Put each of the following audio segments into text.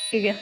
ठीक है।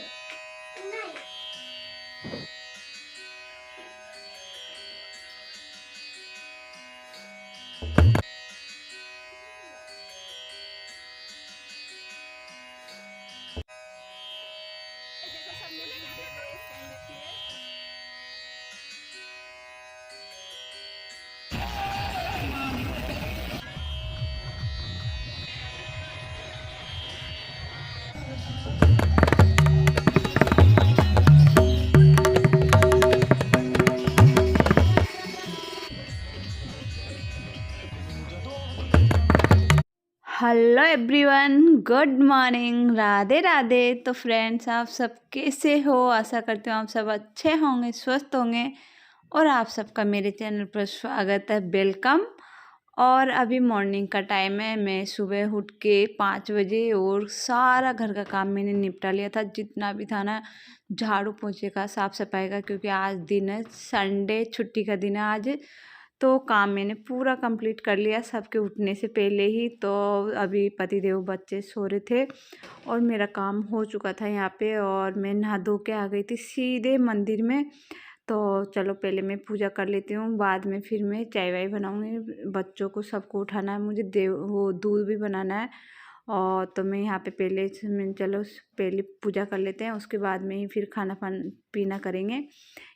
Hello everyone, good morning, Radhe Radhe. तो फ्रेंड्स, आप सब कैसे हो? आशा करती हूँ आप सब अच्छे होंगे, स्वस्थ होंगे। और आप सबका मेरे चैनल पर स्वागत है, वेलकम। और अभी मॉर्निंग का टाइम है। मैं सुबह उठ के 5 बजे और सारा घर का काम मैंने निपटा लिया था, जितना भी था ना, झाड़ू पोछे का, साफ़ सफाई का, क्योंकि आज दिन है संडे, छुट्टी का दिन है आज। तो काम मैंने पूरा कंप्लीट कर लिया सबके उठने से पहले ही। तो अभी पतिदेव बच्चे सो रहे थे और मेरा काम हो चुका था यहाँ पे, और मैं नहा धो के आ गई थी सीधे मंदिर में। तो चलो पहले मैं पूजा कर लेती हूँ, बाद में फिर मैं चाय वाय बनाऊँगी। बच्चों को सबको उठाना है, मुझे वो दूध भी बनाना है। और तो मैं यहाँ पे पहले मैं चलो पहले पूजा कर लेते हैं, उसके बाद में ही फिर खाना पीना करेंगे।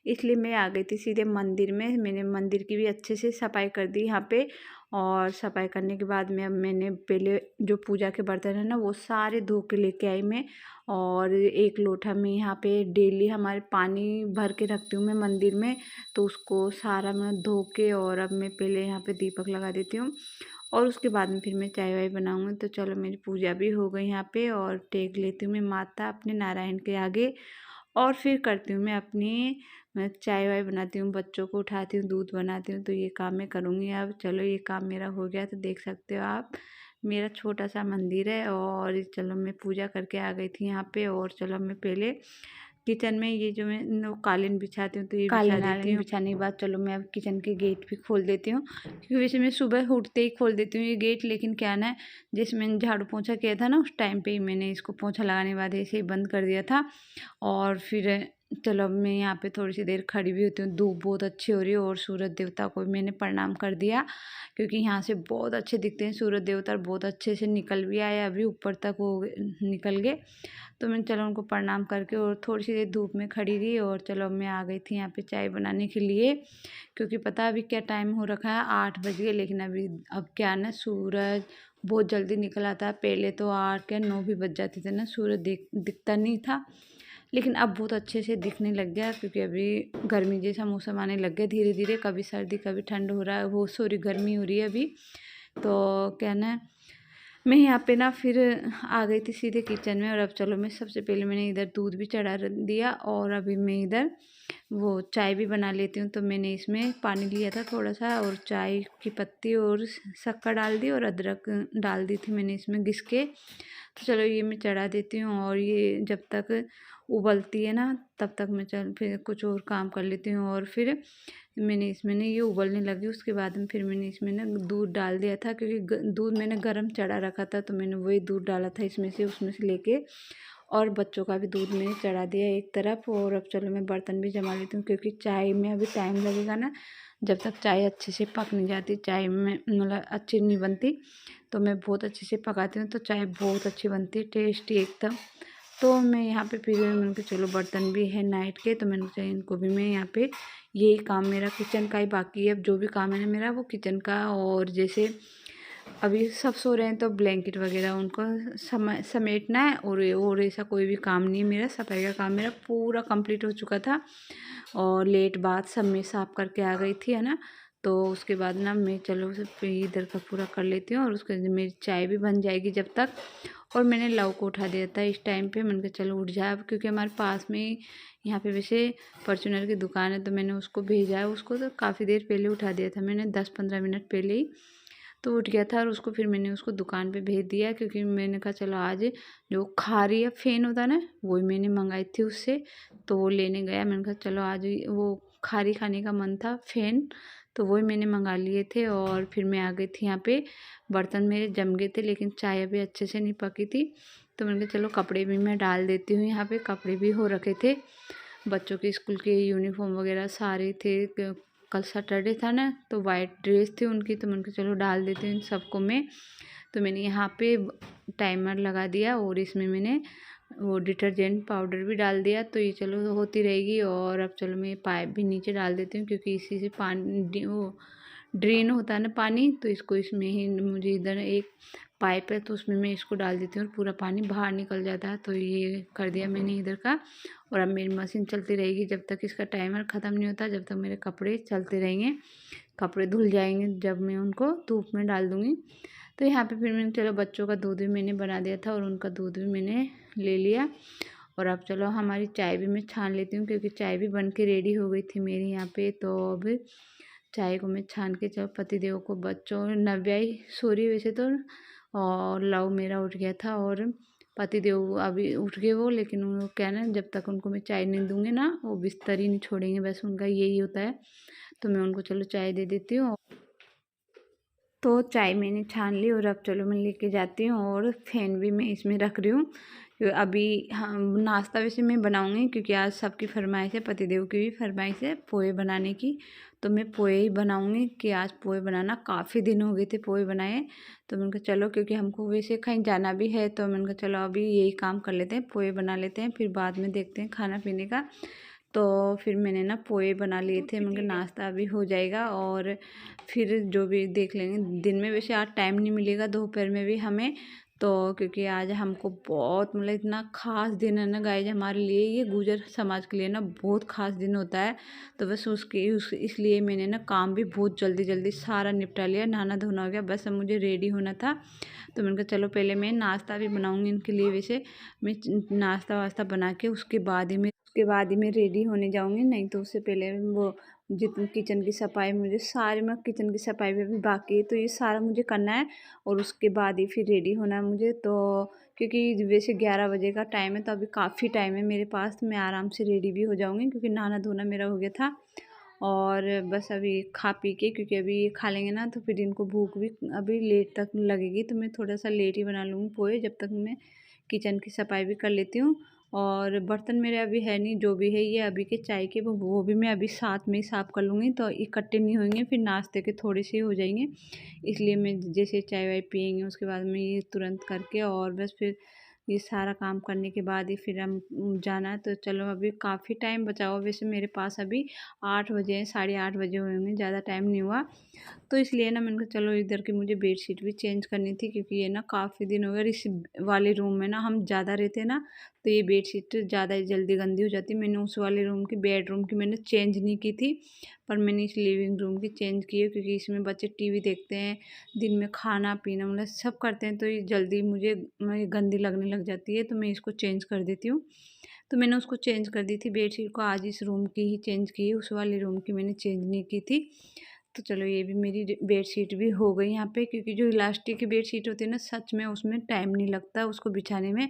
इसलिए मैं आ गई थी सीधे मंदिर में। मैंने मंदिर की भी अच्छे से सफाई कर दी यहाँ पे। और सफाई करने के बाद में अब मैंने पहले जो पूजा के बर्तन है ना, वो सारे धो के लेके आई मैं। और एक लोटा में यहाँ पे डेली हमारे पानी भर के रखती हूँ मैं मंदिर में। तो उसको सारा मैं धो के, और अब मैं पहले यहाँ पे दीपक लगा देती हूँ। और उसके बाद में फिर मैं चाय वाय बनाऊँगी। तो चलो मेरी पूजा भी हो गई यहाँ पे, और टेक लेती हूँ मैं माता अपने नारायण के आगे। और फिर करती हूँ मैं चाय वाय बनाती हूँ, बच्चों को उठाती हूँ, दूध बनाती हूँ। तो ये काम मैं करूँगी अब। चलो ये काम मेरा हो गया। तो देख सकते हो आप, मेरा छोटा सा मंदिर है। और चलो मैं पूजा करके आ गई थी यहाँ पे। और चलो मैं पहले किचन में ये जो मैं कालीन बिछाती हूँ, तो ये बिछा देती हूँ। बिछाने के बाद चलो मैं अब किचन के गेट भी खोल देती हूँ, क्योंकि वैसे मैं सुबह उठते ही खोल देती हूँ ये गेट। लेकिन क्या ना, जैसे मैंने झाड़ू पोछा किया था ना, उस टाइम पे ही मैंने इसको पोछा लगाने के बाद ऐसे ही बंद कर दिया था। और फिर चलो अब मैं यहाँ पे थोड़ी सी देर खड़ी भी होती हूँ। धूप बहुत अच्छी हो रही है, और सूरज देवता को भी मैंने प्रणाम कर दिया, क्योंकि यहाँ से बहुत अच्छे दिखते हैं सूरज देवता। बहुत अच्छे से निकल भी आए, अभी ऊपर तक वो निकल गए। तो मैंने चलो उनको प्रणाम करके और थोड़ी सी देर धूप में खड़ी रही। और चलो मैं आ गई थी यहाँ पे चाय बनाने के लिए, क्योंकि पता अभी क्या टाइम हो रखा है, 8 बज गए। लेकिन अभी अब क्या ना, सूरज बहुत जल्दी निकल आता है। पहले तो 8 या 9 भी बज जाते थे ना, सूरज दिखता नहीं था। लेकिन अब बहुत अच्छे से दिखने लग गया, क्योंकि अभी गर्मी जैसा मौसम आने लग गया धीरे धीरे। कभी सर्दी कभी ठंड हो रहा है, वो सॉरी गर्मी हो रही है अभी। तो क्या ना, मैं यहाँ पे ना फिर आ गई थी सीधे किचन में। और अब चलो मैं सबसे पहले मैंने इधर दूध भी चढ़ा दिया, और अभी मैं इधर वो चाय भी बना लेती हूँ। तो मैंने इसमें पानी लिया था थोड़ा सा, और चाय की पत्ती और शक्कर डाल दी, और अदरक डाल दी थी मैंने इसमें घिस के। तो चलो ये मैं चढ़ा देती हूँ, और ये जब तक उबलती है ना, तब तक मैं चल फिर कुछ और काम कर लेती हूँ। और फिर मैंने इसमें ना ये उबलने लगी, उसके बाद में फिर मैंने इसमें ना दूध डाल दिया था, क्योंकि दूध मैंने गर्म चढ़ा रखा था। तो मैंने वही दूध डाला था इसमें से, उसमें से लेके। और बच्चों का भी दूध मैंने चढ़ा दिया एक तरफ। और अब चलो मैं बर्तन भी जमा लेती हूँ, क्योंकि चाय में अभी टाइम लगेगा ना। जब तक चाय अच्छे से पक नहीं जाती, चाय में मतलब अच्छी नहीं बनती। तो मैं बहुत अच्छे से पकाती हूँ, तो चाय बहुत अच्छी बनती है, टेस्टी एकदम। तो मैं यहाँ पे फिर मैंने कहा चलो बर्तन भी है नाइट के, तो मैंने कहा इनको भी मैं यहाँ पे, यही काम मेरा किचन का ही बाकी है। अब जो भी काम है ना मेरा, वो किचन का। और जैसे अभी सब सो रहे हैं, तो ब्लैंकेट वगैरह उनको समेटना है। और ऐसा कोई भी काम नहीं है मेरा। सफाई का काम मेरा पूरा कंप्लीट हो चुका था, और लेट बाद सब मैं साफ़ करके आ गई थी, है ना। तो उसके बाद ना मैं चलो सब इधर का पूरा कर लेती हूँ, और उसके बाद मेरी चाय भी बन जाएगी जब तक। और मैंने लव को उठा दिया था इस टाइम पे। मैंने कहा चलो उठ जाए अब, क्योंकि हमारे पास में ही यहाँ पे वैसे फॉर्च्यूनर की दुकान है। तो मैंने उसको भेजा है, उसको तो काफ़ी देर पहले उठा दिया था मैंने, 10-15 मिनट पहले ही। तो उठ गया था, और उसको फिर मैंने उसको दुकान पे भेज दिया, क्योंकि मैंने कहा चलो आज जो खारी या फ़ेन होता है ना, वही मैंने मंगाई थी उससे। तो वो लेने गया। मैंने कहा चलो आज वो खारी खाने का मन था, फ़ेन। तो वही मैंने मंगा लिए थे। और फिर मैं आ गई थी यहाँ पे। बर्तन मेरे जम गए थे लेकिन चाय अभी अच्छे से नहीं पकी थी, तो मैंने कहा चलो कपड़े भी मैं डाल देती हूँ। यहाँ पे कपड़े भी हो रखे थे, बच्चों के स्कूल के यूनिफॉर्म वगैरह सारे थे। कल सैटरडे था ना, तो वाइट ड्रेस थी उनकी, तो मैंने कहा चलो डाल देती हूँ इन सबको मैं। तो मैंने यहाँ पे टाइमर लगा दिया और इसमें मैंने वो डिटर्जेंट पाउडर भी डाल दिया, तो ये चलो होती रहेगी। और अब चलो मैं पाइप भी नीचे डाल देती हूँ, क्योंकि इसी से पानी वो ड्रेन होता है ना पानी, तो इसको इसमें ही मुझे इधर एक पाइप है तो उसमें मैं इसको डाल देती हूँ और पूरा पानी बाहर निकल जाता है। तो ये कर दिया मैंने इधर का। और अब मेरी मशीन चलती रहेगी जब तक इसका टाइमर ख़त्म नहीं होता, जब तक मेरे कपड़े चलते रहेंगे। कपड़े धुल जाएंगे जब मैं उनको धूप में डाल दूँगी। तो यहाँ पे फिर मैंने चलो बच्चों का दूध भी मैंने बना दिया था और उनका दूध भी मैंने ले लिया। और अब चलो हमारी चाय भी मैं छान लेती हूँ, क्योंकि चाय भी बन के रेडी हो गई थी मेरी यहाँ पे। तो अब चाय को मैं छान के चलो पतिदेव को, बच्चों नव्या ही सो रही वैसे तो, और लव मेरा उठ गया था और पतिदेव अभी उठ गए वो। लेकिन वो क्या ना, जब तक उनको मैं चाय नहीं दूँगी ना, वो बिस्तर ही नहीं छोड़ेंगे, बस उनका यही होता है। तो मैं उनको चलो चाय दे देती हूँ। तो चाय मैंने छान ली और अब चलो मैं लेके जाती हूँ। और फ़ैन भी मैं इसमें रख रही हूँ। अभी हम नाश्ता वैसे मैं बनाऊँगी, क्योंकि आज सबकी फरमाइश है, पतिदेव की भी फरमाइश है पोहे बनाने की। तो मैं पोहे ही बनाऊँगी कि आज पोहे बनाना, काफ़ी दिन हो गए थे पोहे बनाए। तो मैंने कहा चलो, क्योंकि हमको वैसे कहीं जाना भी है, तो मैंने कहा चलो अभी यही काम कर लेते हैं, पोहे बना लेते हैं, फिर बाद में देखते हैं खाना पीने का। तो फिर मैंने ना पोहे बना लिए थे, मैंने कहा नाश्ता भी हो जाएगा और फिर जो भी देख लेंगे। दिन में वैसे आज टाइम नहीं मिलेगा, दोपहर में भी हमें, तो क्योंकि आज हमको बहुत मतलब इतना ख़ास दिन है ना गाइज हमारे लिए, ये गुजर समाज के लिए ना बहुत ख़ास दिन होता है। तो बस इसलिए मैंने ना काम भी बहुत जल्दी जल्दी सारा निपटा लिया, नहाना धोना हो गया, बस अब मुझे रेडी होना था। तो मैंने कहा चलो पहले मैं नाश्ता भी बनाऊँगी इनके लिए। वैसे मैं नाश्ता वास्ता बना के उसके बाद ही मैं रेडी होने जाऊँगी, नहीं तो उससे पहले वो जितनी किचन की सफाई, मुझे सारे में किचन की सफाई भी अभी बाकी है, तो ये सारा मुझे करना है और उसके बाद ही फिर रेडी होना है मुझे। तो क्योंकि वैसे 11 बजे का टाइम है, तो अभी काफ़ी टाइम है मेरे पास, तो मैं आराम से रेडी भी हो जाऊँगी, क्योंकि नहाना धोना मेरा हो गया था। और बस अभी खा पी के, क्योंकि अभी ये खा लेंगे ना तो फिर इनको भूख भी अभी लेट तक लगेगी, तो मैं थोड़ा सा लेट ही बना लूँगी पोहे, जब तक मैं किचन की सफाई भी कर लेती हूँ। और बर्तन मेरे अभी है नहीं, जो भी है ये अभी के चाय के, वो भी मैं अभी साथ में ही साफ़ कर लूँगी, तो इकट्ठे नहीं होंगे, फिर नाश्ते के थोड़े से हो जाएंगे। इसलिए मैं जैसे चाय वाय पियेंगे उसके बाद में ये तुरंत करके, और बस फिर ये सारा काम करने के बाद ही फिर हम जाना है। तो चलो अभी काफ़ी टाइम बचा हुआ, वैसे मेरे पास अभी 8 बजे हैं, 8:30 बजे हुए होंगे, ज़्यादा टाइम नहीं हुआ। तो इसलिए ना मैंने कहा चलो इधर की मुझे बेडशीट भी चेंज करनी थी, क्योंकि ये ना काफ़ी दिन हो गए, इस वाले रूम में ना हम ज़्यादा रहते हैं ना, तो ये बेडशीट ज़्यादा जल्दी गंदी हो जाती है। मैंने उस वाले रूम की, बेडरूम की मैंने चेंज नहीं की थी, पर मैंने इस लिविंग रूम की चेंज की है, क्योंकि इसमें बच्चे टीवी देखते हैं, दिन में खाना पीना मतलब सब करते हैं, तो ये जल्दी मुझे गंदी लगने लग जाती है, तो मैं इसको चेंज कर देती हूँ। तो मैंने उसको चेंज कर दी थी बेडशीट को, आज इस रूम की ही चेंज की है, उस वाले रूम की मैंने चेंज नहीं की थी। तो चलो ये भी मेरी बेडशीट भी हो गई यहाँ पे, क्योंकि जो इलास्टिक की बेडशीट होती है ना, सच में उसमें टाइम नहीं लगता, उसको बिछाने में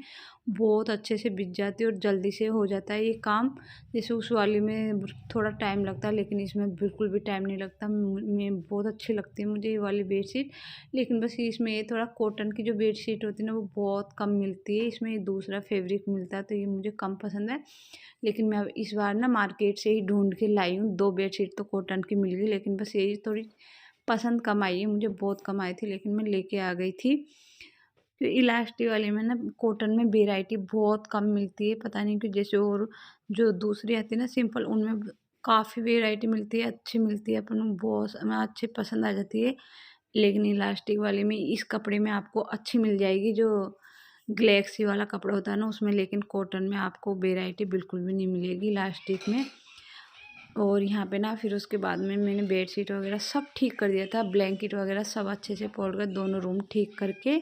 बहुत अच्छे से बिछ जाती है और जल्दी से हो जाता है ये काम। जैसे उस वाली में थोड़ा टाइम लगता है, लेकिन इसमें बिल्कुल भी टाइम नहीं लगता। मैं बहुत अच्छी लगती है मुझे ये वाली बेडशीट। लेकिन बस इसमें ये थोड़ा कॉटन की जो बेडशीट होती है ना, वो बहुत कम मिलती है, इसमें ये दूसरा फैब्रिक मिलता है, तो ये मुझे कम पसंद है। लेकिन मैं अब इस बार ना मार्केट से ही ढूंढ के लाई हूँ, 2 बेडशीट तो कॉटन की मिल गई, लेकिन बस यही थोड़ी पसंद कम आई है मुझे, बहुत कम आई थी, लेकिन मैं लेके आ गई थी। फिर इलास्टिक वाले में ना कॉटन में वेराइटी बहुत कम मिलती है, पता नहीं क्यों। जैसे और जो दूसरी आती है ना सिंपल, उनमें काफ़ी वेराइटी मिलती है, अच्छी मिलती है, अपन को बहुत हमें अच्छी पसंद आ जाती है। लेकिन इलास्टिक वाले में, इस कपड़े में आपको अच्छी मिल जाएगी, जो गैलेक्सी वाला कपड़ा होता है ना उसमें, लेकिन कॉटन में आपको वेराइटी बिल्कुल भी नहीं मिलेगी इलास्टिक में। और यहाँ पे ना फिर उसके बाद में मैंने बेडशीट वगैरह सब ठीक कर दिया था, ब्लैंकेट वगैरह सब अच्छे से फोल्ड कर दोनों रूम ठीक करके,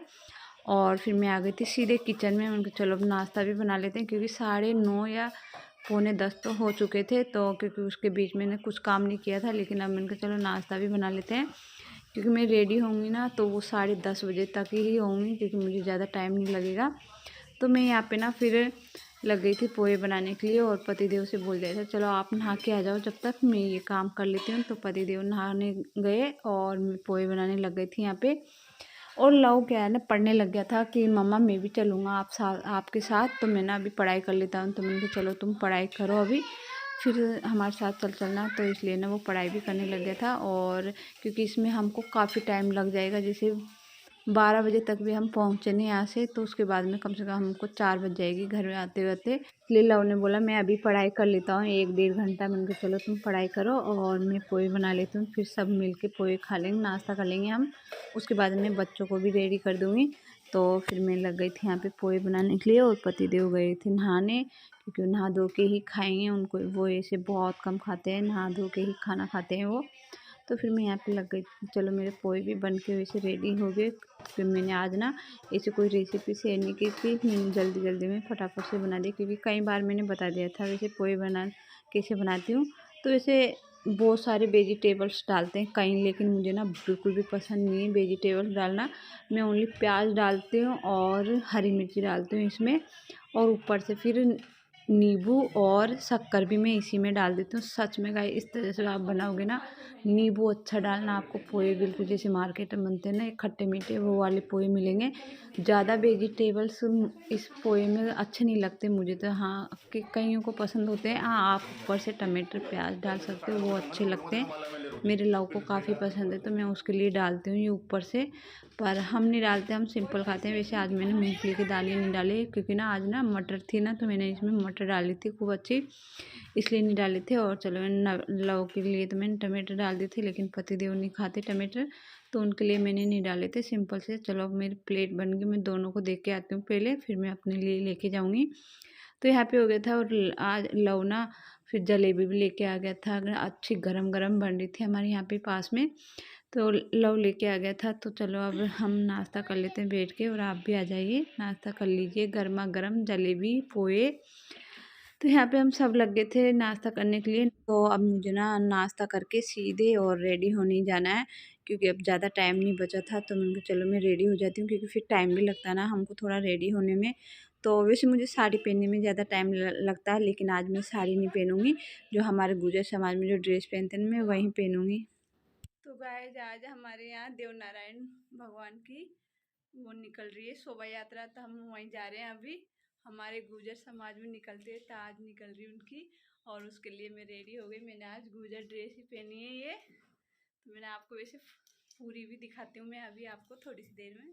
और फिर मैं आ गई थी सीधे किचन में। मैंने कहा चलो अब नाश्ता भी बना लेते हैं, क्योंकि 9:30 या 9:45 तो हो चुके थे, तो क्योंकि उसके बीच मैंने कुछ काम नहीं किया था। लेकिन अब मैंने कहा चलो नाश्ता भी बना लेते हैं, क्योंकि मैं रेडी होंगी ना तो वो 10:30 बजे तक ही होंगी, क्योंकि मुझे ज़्यादा टाइम नहीं लगेगा। तो मैं यहाँ पे ना फिर लग गई थी पोहे बनाने के लिए और पतिदेव से बोल दिया था चलो आप नहा के आ जाओ, जब तक मैं ये काम कर लेती हूँ। तो पतिदेव नहाने गए और मैं पोहे बनाने लग गई थी यहाँ पे। और लव क्या है ना, पढ़ने लग गया था कि मम्मा मैं भी चलूँगा आपके साथ। तो मैं ना अभी पढ़ाई कर लेता हूँ। तो मैंने कहा चलो तुम पढ़ाई करो अभी, फिर हमारे साथ चलना। तो इसलिए ना वो पढ़ाई भी करने लग गया था। और क्योंकि इसमें हमको काफ़ी टाइम लग जाएगा, जैसे 12 बजे तक भी हम पहुँचे नहीं यहाँ से, तो उसके बाद में कम से कम हमको 4 बज जाएगी घर में आते आते। इसलिए लव ने बोला मैं अभी पढ़ाई कर लेता हूँ 1-1.5 घंटा। मैंने कहा चलो तुम पढ़ाई करो और मैं पोहे बना लेती हूँ, फिर सब मिल के पोहे खा लेंगे, नाश्ता कर लेंगे हम। उसके बाद में बच्चों को भी रेडी कर दूँगी। तो फिर मैं लग गई थी यहाँ पे पोहे बनाने के लिए और पतिदेव गए थे नहाने, क्योंकि नहा धो के ही खाएंगे। उनको वो ऐसे बहुत कम खाते हैं, नहा धो के ही खाना खाते हैं वो। तो फिर मैं यहाँ पे लग गई थी। चलो मेरे पोहे भी बन के वैसे रेडी हो गए। फिर मैंने आज ना ऐसे कोई रेसिपी शेयर नहीं की थी, मैंने जल्दी जल्दी में फटाफट से बना दी, क्योंकि कई बार मैंने बता दिया था वैसे पोहे कैसे बनाती हूँ। तो वैसे बहुत सारे वेजिटेबल्स डालते हैं कहीं, लेकिन मुझे ना बिल्कुल भी पसंद नहीं है वेजिटेबल्स डालना। मैं ओनली प्याज डालती हूँ और हरी मिर्ची डालती हूँ इसमें, और ऊपर से फिर नींबू और शक्कर भी मैं इसी में डाल देती हूँ। सच में गाइस, इस तरह से आप बनाओगे ना, नींबू अच्छा डालना, आपको पोहे बिल्कुल जैसे मार्केट में बनते हैं ना खट्टे मीठे, वो वाले पोहे मिलेंगे। ज़्यादा वेजिटेबल्स इस पोहे में अच्छे नहीं लगते मुझे तो। हाँ कि कईयों को पसंद होते हैं, हाँ आप ऊपर से टमाटर प्याज डाल सकते हो, वो अच्छे लगते हैं। मेरे लव को काफ़ी पसंद है तो मैं उसके लिए डालती हूँ ये ऊपर से, पर हम नहीं डालते, हम सिंपल खाते हैं। वैसे आज मैंने मूंगफली की दालें नहीं डाली, क्योंकि ना आज ना मटर थी ना, तो मैंने इसमें मटर डाली थी खूब अच्छी, इसलिए नहीं डाले थे। और चलो मैंने लव के लिए तो मैंने टमाटर डाल दी थी, लेकिन पतिदेव नहीं खाते टमाटर, तो उनके लिए मैंने नहीं डाले थे, सिंपल से। चलो अब मेरी प्लेट बन गई, मैं दोनों को देख के आती हूँ पहले, फिर मैं अपने लिए लेके जाऊँगी। तो यहाँ पे हो गया था। और आज लव ना फिर जलेबी भी लेके आ गया था, अच्छी गरम गरम बन रही थी हमारे यहाँ पे पास में, तो लव लेके आ गया था। तो चलो अब हम नाश्ता कर लेते हैं बैठ के, और आप भी आ जाइए नाश्ता कर लीजिए, गर्मा गर्म जलेबी पोहे। तो यहाँ पे हम सब लग गए थे नाश्ता करने के लिए। तो अब मुझे ना नाश्ता करके सीधे और रेडी होने जाना है, क्योंकि अब ज़्यादा टाइम नहीं बचा था। तो मैंने कहा चलो मैं रेडी हो जाती हूँ, क्योंकि फिर टाइम भी लगता है ना हमको थोड़ा रेडी होने में। तो वैसे मुझे साड़ी पहनने में ज़्यादा टाइम लगता है, लेकिन आज मैं साड़ी नहीं पहनूँगी, जो हमारे गुर्जर समाज में जो ड्रेस पहनते हैं मैं वही पहनूँगी। तो गाइस आज हमारे यहाँ देव नारायण भगवान की वो निकल रही है शोभा यात्रा, तो हम वहीं जा रहे हैं अभी। हमारे गुर्जर समाज में निकलते हैं तो आज निकल रही उनकी, और उसके लिए मैं रेडी हो गई। मैंने आज गुर्जर ड्रेस ही पहनी है ये, तो मैंने आपको वैसे पूरी भी दिखाती हूँ मैं अभी आपको थोड़ी सी देर में।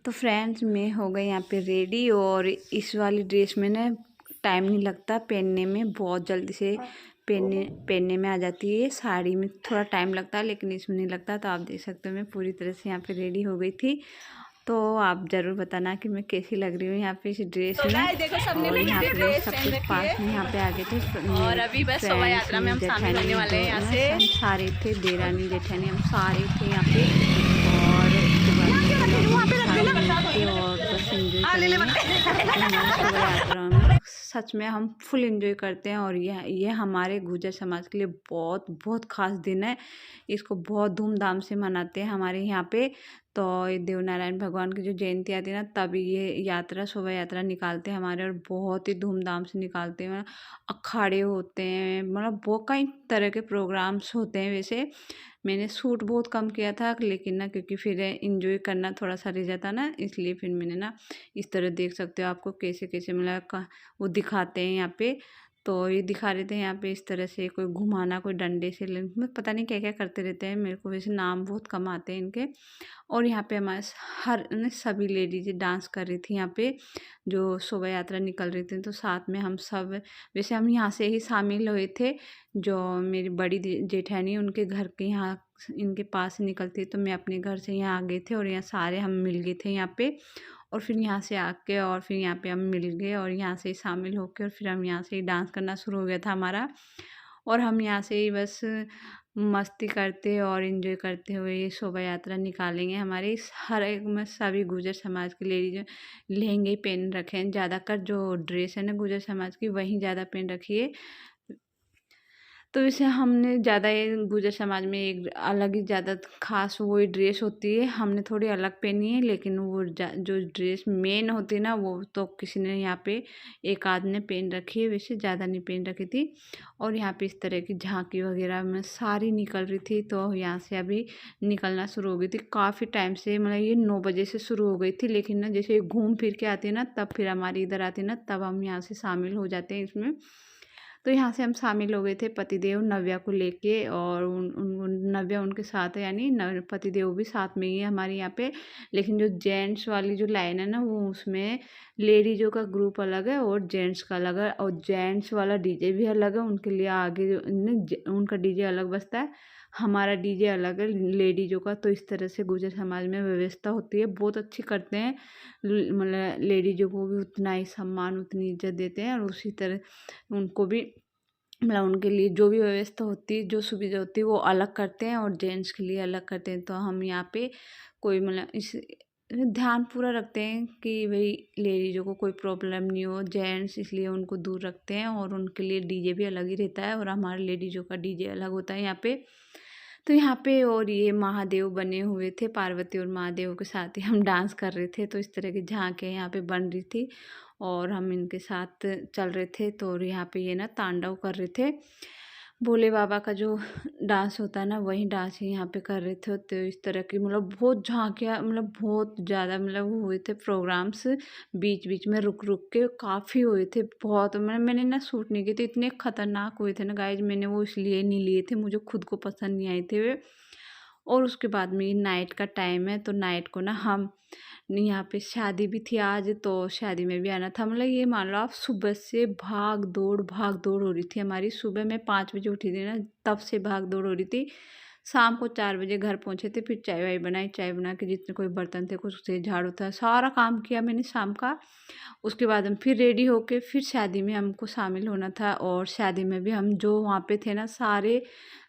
तो फ्रेंड्स मैं हो गई यहाँ पे रेडी, और इस वाली ड्रेस में ना टाइम नहीं लगता पहनने में, बहुत जल्दी से पहनने में आ जाती है। साड़ी में थोड़ा टाइम लगता है, लेकिन इसमें नहीं लगता। तो आप देख सकते हो मैं पूरी तरह से यहाँ पे रेडी हो गई थी। तो आप ज़रूर बताना कि मैं कैसी लग रही हूँ यहाँ पे इस ड्रेस में। देखो सबने और यहाँ पे ड्रेस सब पहन कुछ रखी पास में यहाँ पे आ गए थे, और अभी बस शोभा यात्रा में हम शामिल होने वाले हैं यहाँ से। हम सारे थे, देरानी जेठानी हम सारे थे यहाँ पे। और उसके बाद और बस एंजॉय करेंगे यात्रा में। सच में हम फुल एंजॉय करते हैं, और ये हमारे गुर्जर समाज के लिए बहुत बहुत ख़ास दिन है। इसको बहुत धूमधाम से मनाते हैं हमारे यहाँ पे। तो ये देव नारायण भगवान की जो जयंती आती है ना, तभी ये यात्रा शोभा यात्रा निकालते हैं हमारे, और बहुत ही धूमधाम से निकालते हैं। अखाड़े होते हैं, मतलब बहुत कई तरह के प्रोग्राम्स होते हैं। वैसे मैंने शूट बहुत कम किया था, लेकिन ना क्योंकि फिर इंजॉय करना थोड़ा सा रह जाता ना, इसलिए फिर मैंने ना इस तरह देख सकते हो आपको कैसे कैसे मतलब वो दिखाते हैं यहाँ पे। तो ये दिखा रहे थे यहाँ पे इस तरह से, कोई घुमाना, कोई डंडे से पता नहीं क्या क्या करते रहते हैं, मेरे को वैसे नाम बहुत कम आते हैं इनके। और यहाँ पे हमारे सभी लेडीज डांस कर रही थी यहाँ पे, जो शोभा यात्रा निकल रही थी। तो साथ में हम सब, वैसे हम यहाँ से ही शामिल हुए थे, जो मेरी बड़ी जेठानी उनके घर के यहाँ इनके पास से निकलती, तो मैं अपने घर से यहाँ आ गए थे, और यहाँ सारे हम मिल गए थे यहाँ पे। और फिर यहाँ से आके और फिर यहाँ पे हम मिल गए, और यहाँ से ही शामिल होकर, और फिर हम यहाँ से ही डांस करना शुरू हो गया था हमारा। और हम यहाँ से ही बस मस्ती करते और एंजॉय करते हुए ये शोभा यात्रा निकालेंगे। हमारे हर एक में सभी गुर्जर समाज के लेडीज लहंगे ही पहन रखे हैं, ज़्यादातर जो ड्रेस है ना गुर्जर समाज की वही ज़्यादा पहन रखी है। तो इसे हमने ज़्यादा ये गुर्जर समाज में एक अलग ही ज़्यादा ख़ास वही ड्रेस होती है, हमने थोड़ी अलग पहनी है, लेकिन वो जो ड्रेस मेन होती है ना, वो तो किसी ने यहाँ पे एक आध ने पहन रखी है, वैसे ज़्यादा नहीं पहन रखी थी। और यहाँ पे इस तरह की झांकी वगैरह में सारी निकल रही थी, तो यहाँ से अभी निकलना शुरू हो गई थी काफ़ी टाइम से, मतलब ये 9 बजे से शुरू हो गई थी, लेकिन ना जैसे घूम फिर के आती है ना, तब फिर हमारी इधर आती है ना, तब हम यहाँ से शामिल हो जाते हैं इसमें। तो यहाँ से हम शामिल हो गए थे पतिदेव नव्या को लेके, और नव्या उनके साथ है, यानी पतिदेव भी साथ में ही है हमारे यहाँ पे। लेकिन जो जेंट्स वाली जो लाइन है ना, वो उसमें लेडीजों का ग्रुप अलग है और जेंट्स का अलग है, और जेंट्स वाला डीजे भी अलग है, उनके लिए आगे उनका डीजे अलग बजता है, हमारा डीजे अलग है लेडीजों का। तो इस तरह से गुर्जर समाज में व्यवस्था होती है, बहुत अच्छी करते हैं, मतलब लेडीजों को भी उतना ही सम्मान, उतनी इज्जत देते हैं, और उसी तरह उनको भी, मतलब उनके लिए जो भी व्यवस्था होती है, जो सुविधा होती है, वो अलग करते हैं, और जेंट्स के लिए अलग करते हैं। तो हम यहाँ पे कोई, मतलब इस ध्यान पूरा रखते हैं कि भाई लेडीज़ों को कोई प्रॉब्लम नहीं हो, जेंट्स, इसलिए उनको दूर रखते हैं, और उनके लिए डीजे भी अलग ही रहता है, और हमारे लेडीज़ों का डीजे अलग होता है यहाँ पे। तो यहाँ पे और ये महादेव बने हुए थे, पार्वती और महादेव के साथ ही हम डांस कर रहे थे, तो इस तरह की झांकियाँ यहाँ पे बन रही थी, और हम इनके साथ चल रहे थे। तो और यहाँ पे ये ना तांडव कर रहे थे, भोले बाबा का जो डांस होता है ना, वही डांस ही यहाँ पे कर रहे थे। तो इस तरह की, मतलब बहुत झांकियाँ, मतलब बहुत ज़्यादा, मतलब हुए थे प्रोग्राम्स, बीच बीच में रुक रुक के काफ़ी हुए थे, बहुत, मतलब मैंने ना शूट नहीं किए थे, इतने खतरनाक हुए थे ना गाइज, मैंने वो इसलिए नहीं लिए थे, मुझे खुद को पसंद नहीं आए थे वे। और उसके बाद में नाइट का टाइम है, तो नाइट को ना हम यहाँ पे शादी भी थी आज, तो शादी में भी आना था, मतलब ये मान लो आप सुबह से भाग दौड़ हो रही थी हमारी। सुबह मैं 5 बजे उठी थी ना, तब से भाग दौड़ हो रही थी। शाम को 4 बजे घर पहुँचे थे, फिर चाय वाय बनाई, चाय बना के जितने कोई बर्तन थे, कुछ थे, झाड़ू था, सारा काम किया मैंने शाम का। उसके बाद हम फिर रेडी होके फिर शादी में हमको शामिल होना था, और शादी में भी हम जो वहाँ पे थे ना, सारे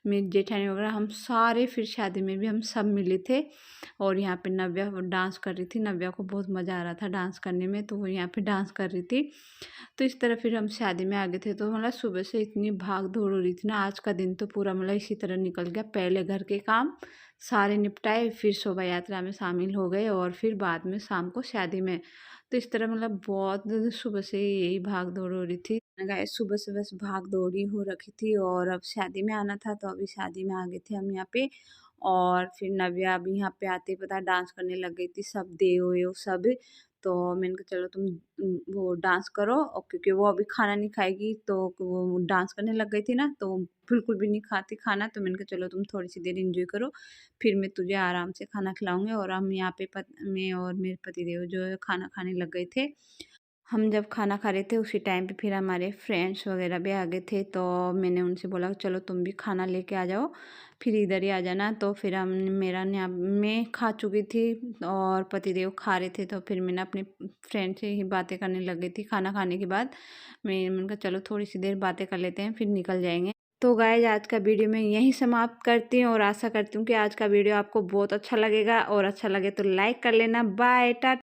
मेरी जेठानी वगैरह, हम सारे फिर शादी में भी हम सब मिले थे। और यहाँ पे नव्या डांस कर रही थी, नव्या को बहुत मज़ा आ रहा था डांस करने में, तो वो यहाँ पे डांस कर रही थी। तो इस तरह फिर हम शादी में आ गए थे, तो मतलब सुबह से इतनी भाग दौड़ हो रही थी ना, आज का दिन तो पूरा मतलब इसी तरह निकल गया। पहले घर के काम सारे निपटाए, फिर शोभा यात्रा में शामिल हो गए, और फिर बाद में शाम को शादी में। तो इस तरह मतलब बहुत सुबह से यही भाग दौड़ हो रही थी गाइस, सुबह से बस भाग दौड़ी हो रखी थी, और अब शादी में आना था, तो अभी शादी में आ गए थे हम यहाँ पे। और फिर नव्या भी यहाँ पे आते ही पता डांस करने लग गई थी, सब देव वेव सब। तो मैंने कहा चलो तुम वो डांस करो, और क्योंकि वो अभी खाना नहीं खाएगी, तो वो डांस करने लग गई थी ना, तो बिल्कुल भी नहीं खाती खाना, तो मैंने कहा चलो तुम थोड़ी सी देर एंजॉय करो, फिर मैं तुझे आराम से खाना खिलाऊंगी। और हम यहाँ पे मैं और मेरे पतिदेव जो है खाना खाने लग गए थे। हम जब खाना खा रहे थे उसी टाइम पे फिर हमारे फ्रेंड्स वगैरह भी आ गए थे, तो मैंने उनसे बोला चलो तुम भी खाना लेके आ जाओ, फिर इधर ही आ जाना। तो फिर हम मेरा मैं खा चुकी थी, और पतिदेव खा रहे थे, तो फिर मैंने अपने फ्रेंड से ही बातें करने लग गई थी खाना खाने के बाद। मैंने कहा चलो थोड़ी सी देर बातें कर लेते हैं, फिर निकल जाएंगे। तो गाइज आज का वीडियो मैं यहीं समाप्त करती हूँ, और आशा करती हूँ कि आज का वीडियो आपको बहुत अच्छा लगेगा, और अच्छा लगे तो लाइक कर लेना। बाय, टाटा।